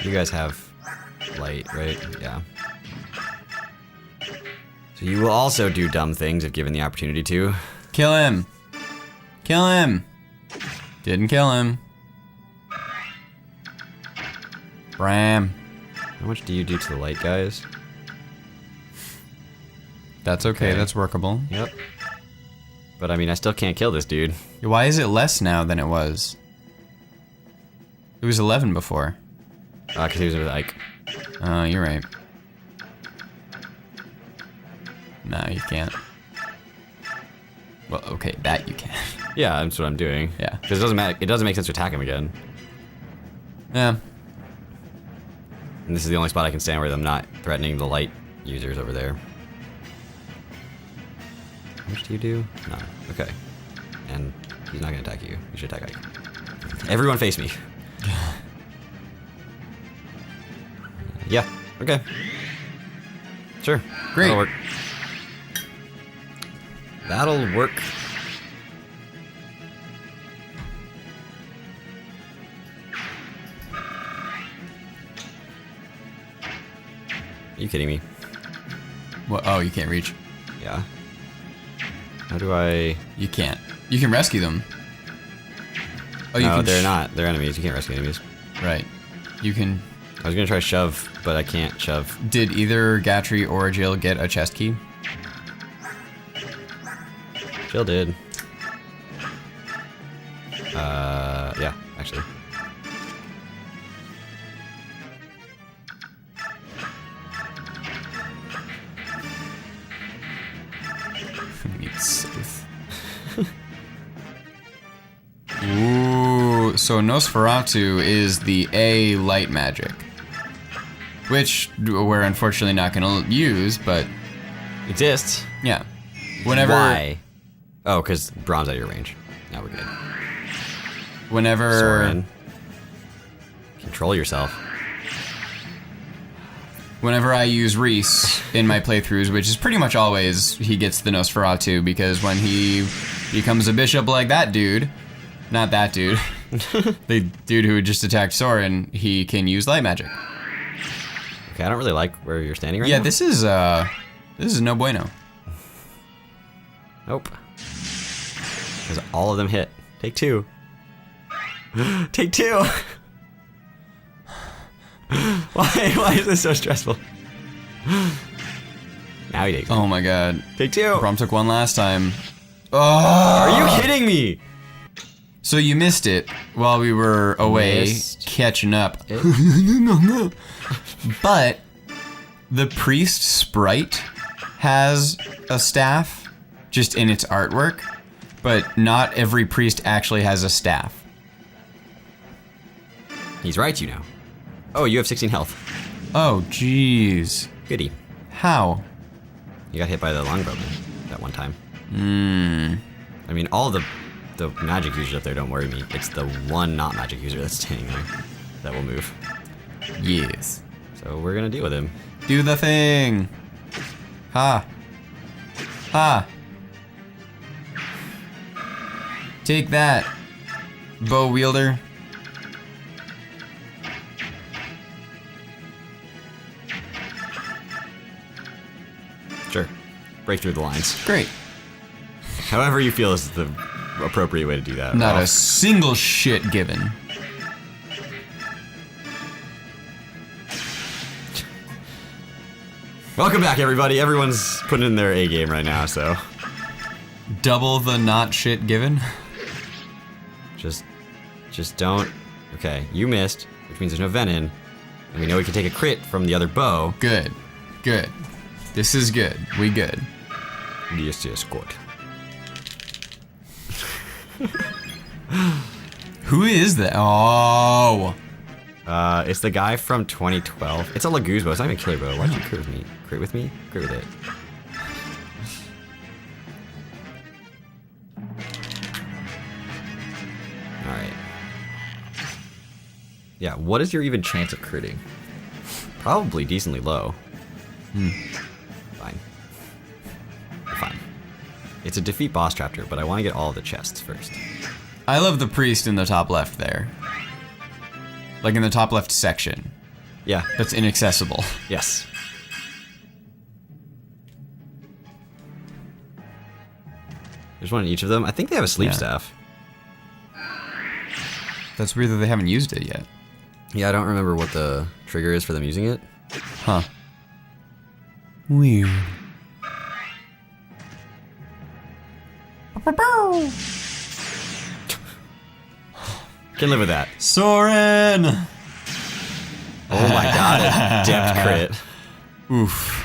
You guys have light, right? Yeah. So you will also do dumb things if given the opportunity to. Kill him. Kill him. Didn't kill him. Ram. How much do you do to the light guys? That's okay, that's workable. Yep. But I mean, I still can't kill this dude. Why is it less now than it was? It was 11 before. Because he was with Ike. Oh, you're right. No, you can't. Well, okay, that you can. Yeah, that's what I'm doing. Yeah. Because it doesn't make sense to attack him again. Yeah. And this is the only spot I can stand where I'm not threatening the light users over there. How much do you do? None. Okay. And he's not gonna attack you. You should attack Ike. Everyone face me. Yeah. Okay. Sure. Great. That'll work. That'll work. Are you kidding me? What? Oh, you can't reach. Yeah. How do I... You can't. You can rescue them. Oh, you No, can. they're not. They're enemies. You can't rescue enemies. Right. You can. I was gonna try shove, but I can't shove. Did either Gatry or Jill get a chest key? Jill did. Yeah, actually. We need safe. Ooh, so Nosferatu is the A light magic. Which we're unfortunately not gonna use, but Exists. yeah. Whenever Why? Oh, because Brahm's out of your range. Now we're good. whenever Soren. Control yourself. Whenever I use Reese in my playthroughs, which is pretty much always, he gets the Nosferatu, because when he becomes a bishop like that dude, not that dude, the dude who just attacked Soren, he can use light magic. Okay, I don't really like where you're standing right now. Yeah, this is no bueno. Nope. Because all of them hit. Take two. Take two! Why is this so stressful? Now he takes Oh my god. Take two! Brom took one last time. Oh! Are you kidding me? So you missed it while we were away Missed catching up. But the priest sprite has a staff just in its artwork, but not every priest actually has a staff. He's right, you know. Oh, you have 16 health. Oh, jeez. Goody. How? You got hit by the longbowman that one time. Hmm. I mean, all the magic users up there don't worry me. It's the one not magic user that's standing there that will move. Yes. So we're gonna deal with him. Do the thing. Ha. Ha. Take that, bow wielder. Sure. Break through the lines. Great. However you feel is the appropriate way to do that. Not Well, a single shit given. Welcome back, everybody. Everyone's putting in their A game right now, so Double the not shit given. just don't. Okay, you missed, which means there's no venom, and we know we can take a crit from the other bow. Good. Good. This is good. We good. Yes, good. Who is that? Oh. It's the guy from 2012. It's a Laguz bow. It's not even a killer bow. Why'd you crit with me? Crit with me? Crit with it. Alright. Yeah, what is your even chance of critting? Probably decently low. Fine. Fine. It's a defeat boss chapter, but I want to get all of the chests first. I love the priest in the top left there. Like in the top left section. Yeah. That's inaccessible. Yes. There's one in each of them. I think they have a sleep Yeah. staff. That's weird that they haven't used it yet. Yeah, I don't remember what the trigger is for them using it. Huh. Weird. Can live with that. Soren! Oh my god, a depth crit. Oof.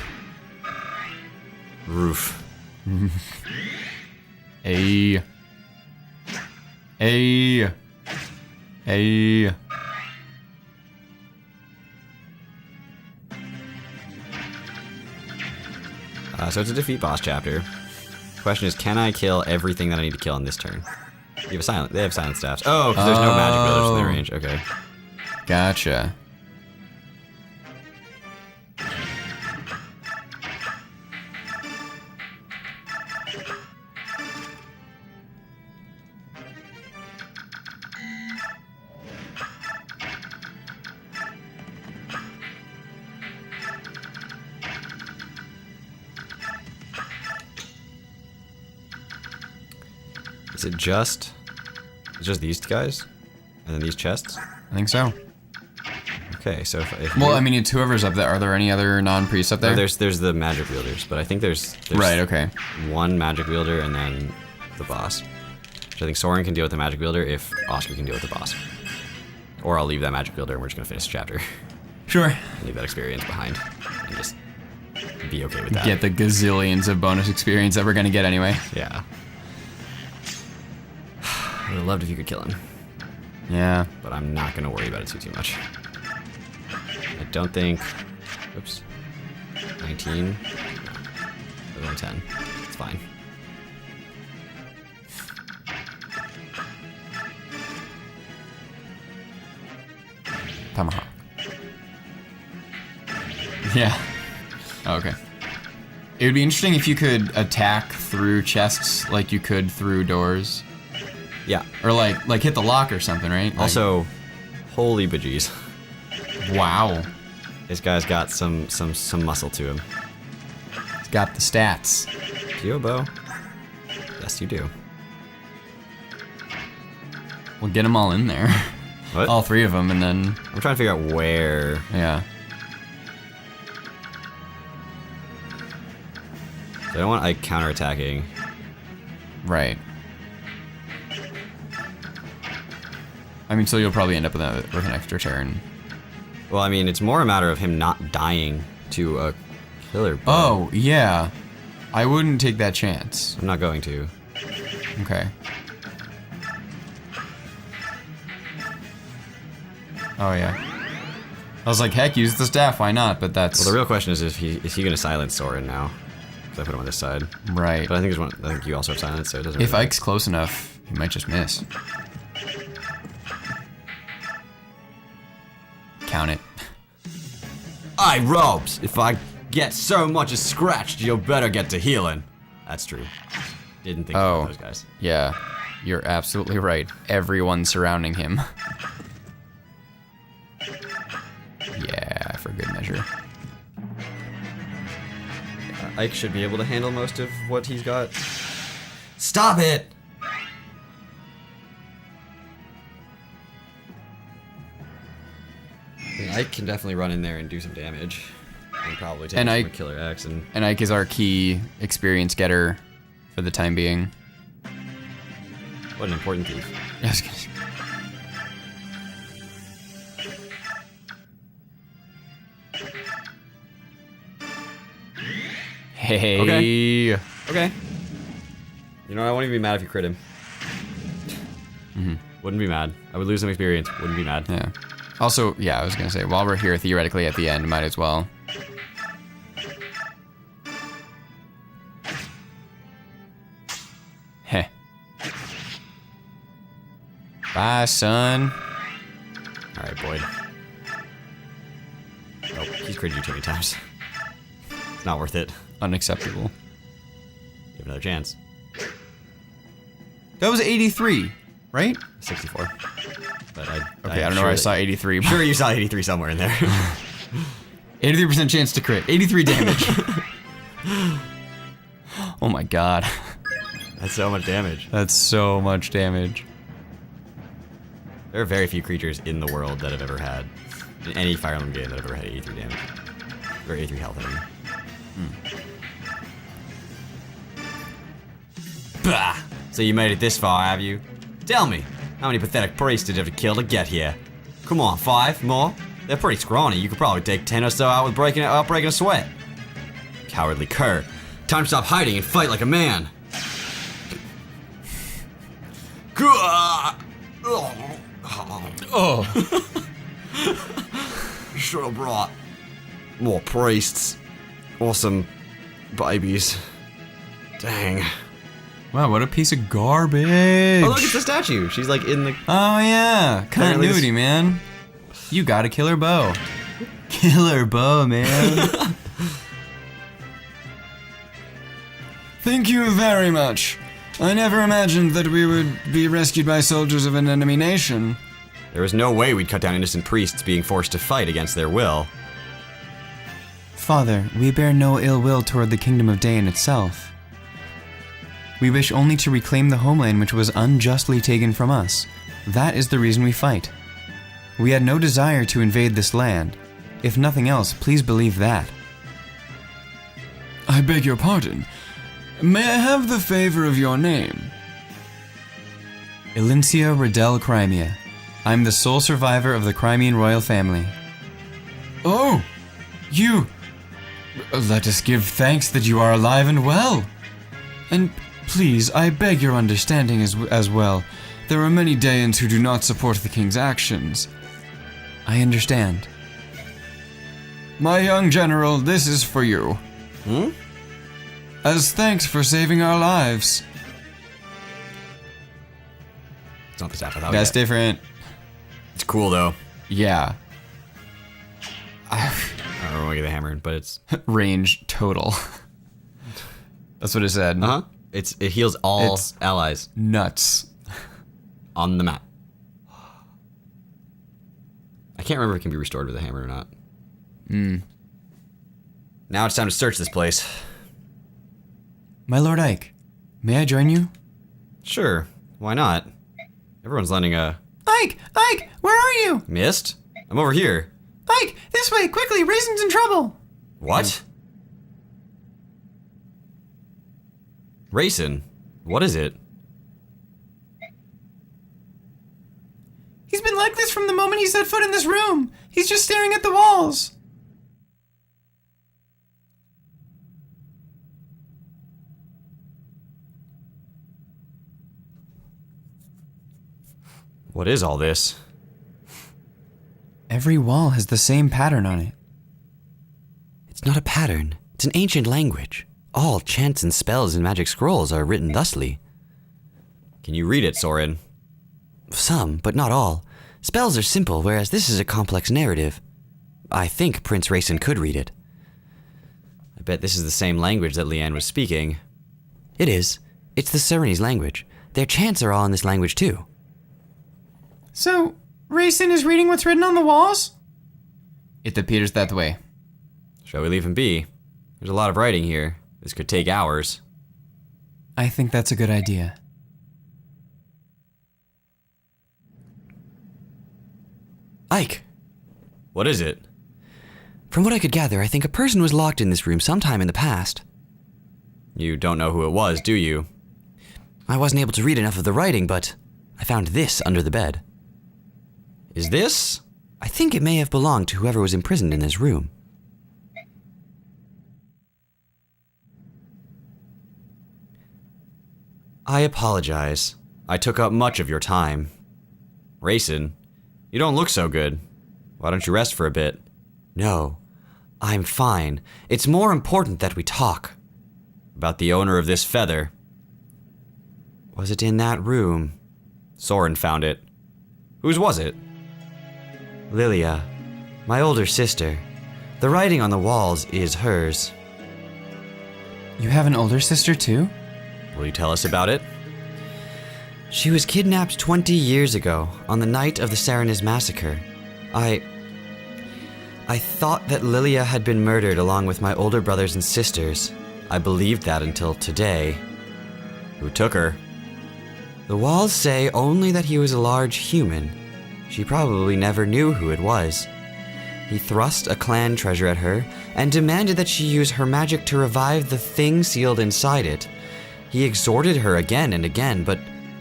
Roof. A. So it's a defeat boss chapter. Question is, can I kill everything that I need to kill in this turn? You have they have silent staffs. Oh, because there's no magic builders in their range. Okay. Gotcha. Is it just these guys? And then these chests? I think so. Okay, so if Well, I mean, it's whoever's up there. Are there any other non-priests up there? no, there's the magic wielders, but I think there's Right, okay. one magic wielder and then the boss. Which I think Soren can deal with the magic wielder if Oscar can deal with the boss. Or I'll leave that magic wielder and we're just gonna finish the chapter. Sure. Leave that experience behind and just be okay with that. Get the gazillions of bonus experience that we're gonna get anyway. Yeah. I would have loved if you could kill him, Yeah. but I'm not gonna worry about it too much. I don't think. Oops. 19. No, only 10. It's fine. Tomahawk. Yeah. Oh, okay. It would be interesting if you could attack through chests like you could through doors. Yeah. Or like hit the lock or something, right? Like, Also, holy bejeez. wow. This guy's got some muscle to him. It's got the stats. Do you have a bow? Yes, you do. We'll get them all in there. What? All three of them, and then I'm trying to figure out where. yeah. I don't want counterattacking. Right. I mean, so you'll probably end up with an extra turn. Well, I mean, it's more a matter of him not dying to a killer bow. Oh, yeah. I wouldn't take that chance. I'm not going to. Okay. Oh, yeah. I was like, heck, use the staff, why not? But that's... Well, the real question is if is he going to silence Soren now? Because I put him on this side. right. But I think I think you also have silence, so it doesn't If really Ike's close enough, he might just miss. Count it. Aye, Robs, if I get so much as scratched, you'll better get to healing. That's true. Didn't think Oh. about those guys. Yeah, you're absolutely right. Everyone surrounding him. Yeah, for good measure. Ike should be able to handle most of what he's got. Stop it! Ike can definitely run in there and do some damage. And probably take And a Ike- killer axe and... And Ike is our key experience getter for the time being. What an important thief. I was gonna say- Hey. Okay. You know, I won't even be mad if you crit him. Wouldn't be mad. I would lose some experience. Wouldn't be mad. Yeah. Also, yeah, I was gonna say, while we're here, theoretically at the end, might as well. Heh. Bye, son. Alright, Boyd. Oh, he's critted you too many times. It's not worth it. Unacceptable. Give another chance. That was 83, right? 64. But Okay, I don't know where I saw 83. But Sure, you saw 83 somewhere in there. 83% chance to crit. 83 damage. Oh my god. That's so much damage. That's so much damage. There are very few creatures in the world that have ever had, in any Fire Emblem game, that have ever had 83 damage. Or 83 health, I mean. Bah! So you made it this far, have you? Tell me, how many pathetic priests did you have to kill to get here? Come on, 5 more? They're pretty scrawny. You could probably take 10 or so out with breaking a sweat. Cowardly cur. Time to stop hiding and fight like a man. Oh. Should have brought more priests or some babies. Dang. Wow, what a piece of garbage. Oh, look, it's the statue. She's like in the... Oh, yeah. Continuity, man. You gotta kill her bow. Killer bow, man. Thank you very much. I never imagined that we would be rescued by soldiers of an enemy nation. There was no way we'd cut down innocent priests being forced to fight against their will. Father, we bear no ill will toward the kingdom of Dain itself. We wish only to reclaim the homeland which was unjustly taken from us. That is the reason we fight. We had no desire to invade this land. If nothing else, please believe that. I beg your pardon. May I have the favor of your name? Elincia Riddell Crimea. I'm the sole survivor of the Crimean royal family. Oh, you... Let us give thanks that you are alive and well. And please, I beg your understanding as well. There are many Daeans who do not support the king's actions. I understand. My young general, this is for you. As thanks for saving our lives. It's not the staff I thought. That's different. It's cool though. Yeah. I don't know when I get the hammer, but it's Range total. That's what it said. It heals all allies Nuts. on the map. I can't remember if it can be restored with a hammer or not. Now it's time to search this place. My Lord Ike, may I join you? Sure, why not? Everyone's lending a... Ike! Ike! Where are you? Mist? I'm over here. Ike! This way, quickly! Raisin's in trouble! What? Raisin? What is it? He's been like this from the moment he set foot in this room. He's just staring at the walls. What is all this? Every wall has the same pattern on it. It's not a pattern. It's an ancient language. All chants and spells and magic scrolls are written thusly. Can you read it, Soren? Some, but not all. Spells are simple, whereas this is a complex narrative. I think Prince Raisin could read it. I bet this is the same language that Leanne was speaking. It is. It's the Surinese language. Their chants are all in this language too. So, Raisin is reading what's written on the walls? It appears that way. Shall we leave him be? There's a lot of writing here. This could take hours. I think that's a good idea. Ike, What is it? from what I could gather, I think a person was locked in this room sometime in the past. You don't know who it was, do you? I wasn't able to read enough of the writing, but I found this under the bed. Is this? I think it may have belonged to whoever was imprisoned in this room. I apologize. I took up much of your time. Raisin, you don't look so good. Why don't you rest for a bit? No, I'm fine. It's more important that we talk. About the owner of this feather. Was it in that room? Soren found it. Whose was it? Lilia, my older sister. The writing on the walls is hers. You have an older sister too? Will you tell us about it? She was kidnapped 20 years ago, on the night of the Saranis massacre. I thought that Lilia had been murdered along with my older brothers and sisters. I believed that until today. Who took her? The walls say only that he was a large human. She probably never knew who it was. He thrust a clan treasure at her and demanded that she use her magic to revive the thing sealed inside it. He exhorted her again and again, but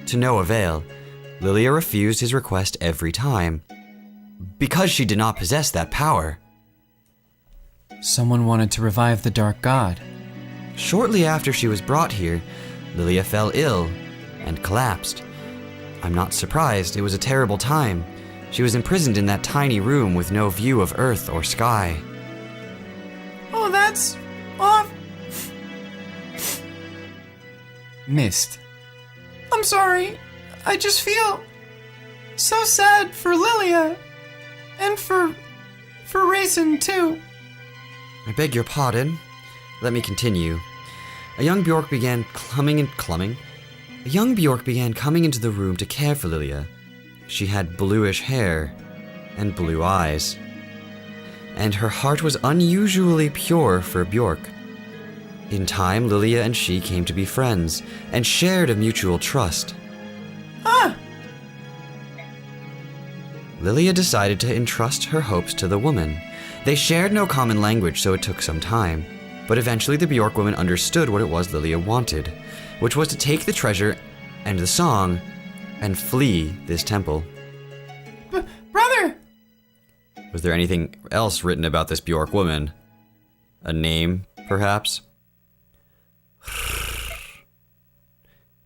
to no avail. Lilia refused his request every time. because she did not possess that power. Someone wanted to revive the Dark God. Shortly after she was brought here, Lilia fell ill and collapsed. I'm not surprised, it was a terrible time. She was imprisoned in that tiny room with no view of earth or sky. Oh, that's off. Mist. I'm sorry. I just feel so sad for Lilia. And for Raisin, too. I beg your pardon. Let me continue. A young Bjork began coming into the room to care for Lilia. She had bluish hair and blue eyes, and her heart was unusually pure for Bjork. In time, Lilia and she came to be friends and shared a mutual trust. Ah! Lilia decided to entrust her hopes to the woman. They shared no common language, so it took some time. But eventually the Bjork woman understood what it was Lilia wanted, which was to take the treasure and the song and flee this temple. Brother! Was there anything else written about this Bjork woman? A name, perhaps?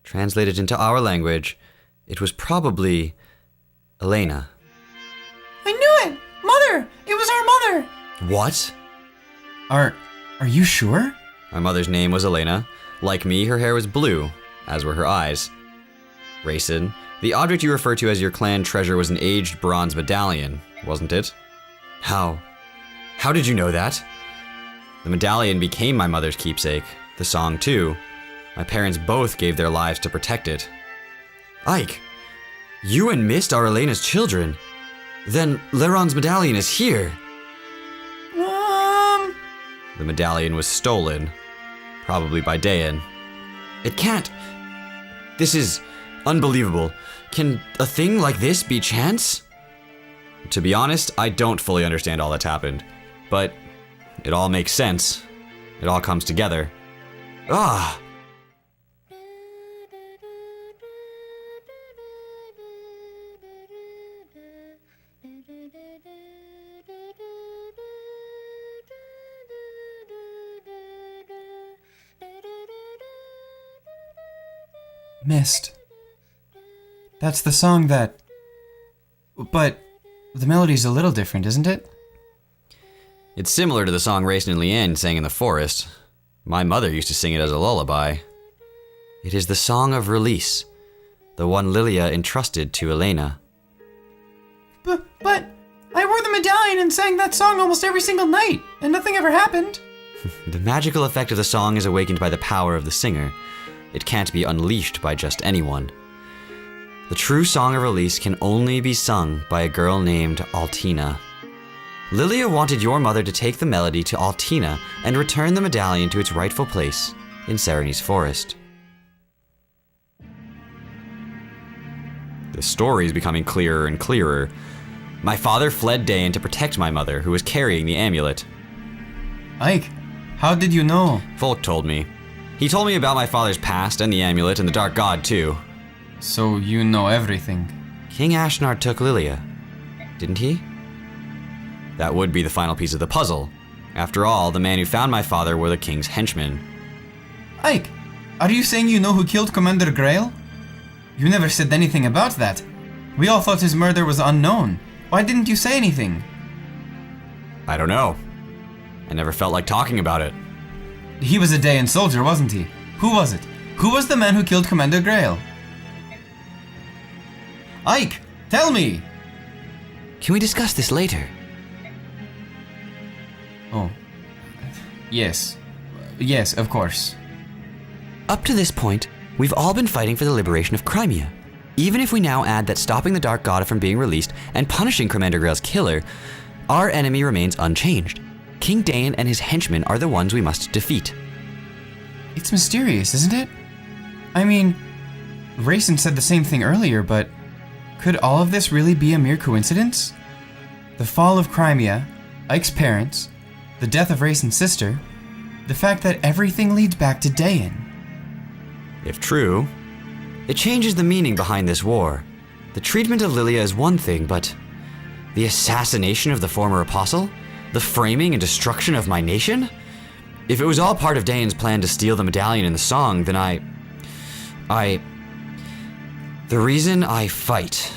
Translated into our language, it was probably Elena. I knew it! Mother! It was our mother! What? Are you sure? My mother's name was Elena. Like me, her hair was blue, as were her eyes. Raisin, the object you refer to as your clan treasure was an aged bronze medallion, wasn't it? How? How did you know that? The medallion became my mother's keepsake. The song, too. My parents both gave their lives to protect it. Ike, you and Mist are Elena's children. Then Leron's medallion is here. The medallion was stolen. Probably by Dayan. It can't. This is unbelievable. Can a thing like this be chance? To be honest, I don't fully understand all that's happened. But it all makes sense. It all comes together. Ah! Mist. That's the song that... But the melody's a little different, isn't it? It's similar to the song Raisin and Leanne sang in the forest. My mother used to sing it as a lullaby. It is the song of release, the one Lilia entrusted to Elena. But I wore the medallion and sang that song almost every single night, and nothing ever happened. The magical effect of the song is awakened by the power of the singer. It can't be unleashed by just anyone. The true song of release can only be sung by a girl named Altina. Lilia wanted your mother to take the melody to Altina and return the medallion to its rightful place in Sereni's forest. The story is becoming clearer and clearer. My father fled Dayan to protect my mother, who was carrying the amulet. Ike, how did you know? Folk told me. He told me about my father's past and the amulet and the Dark God, too. So you know everything. King Ashnard took Lilia, didn't he? That would be the final piece of the puzzle. After all, the man who found my father were the king's henchmen. Ike, are you saying you know who killed Commander Grail? You never said anything about that. We all thought his murder was unknown. Why didn't you say anything? I don't know. I never felt like talking about it. He was a Dayan soldier, wasn't he? Who was it? Who was the man who killed Commander Grail? Ike, tell me! Can we discuss this later? Oh. Yes. Yes, of course. Up to this point, we've all been fighting for the liberation of Crimea. Even if we now add that stopping the Dark God from being released and punishing Commander Grail's killer, our enemy remains unchanged. King Dayan and his henchmen are the ones we must defeat. It's mysterious, isn't it? I mean, Raisin said the same thing earlier, but could all of this really be a mere coincidence? The fall of Crimea, Ike's parents, the death of Raisin's sister, the fact that everything leads back to Dayan. If true, it changes the meaning behind this war. The treatment of Lilia is one thing, but The assassination of the former apostle? The framing and destruction of my nation? If it was all part of Dane's plan to steal the medallion in the song, then the reason I fight.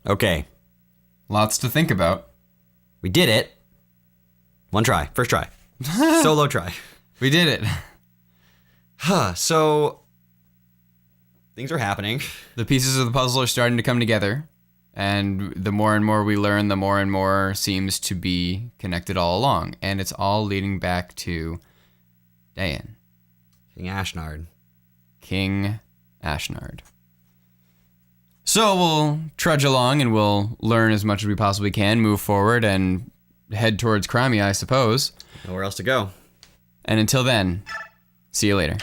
Okay, Lots to think about. we did it. One try, first try. Solo try. We did it. So, things are happening. The pieces of the puzzle are starting to come together, and the more and more we learn, the more and more seems to be connected all along, and it's all leading back to Dayan, King Ashnard. King Ashnard. So we'll trudge along and we'll learn as much as we possibly can, move forward, and head towards Crimea, I suppose. Nowhere else to go. And until then, see you later.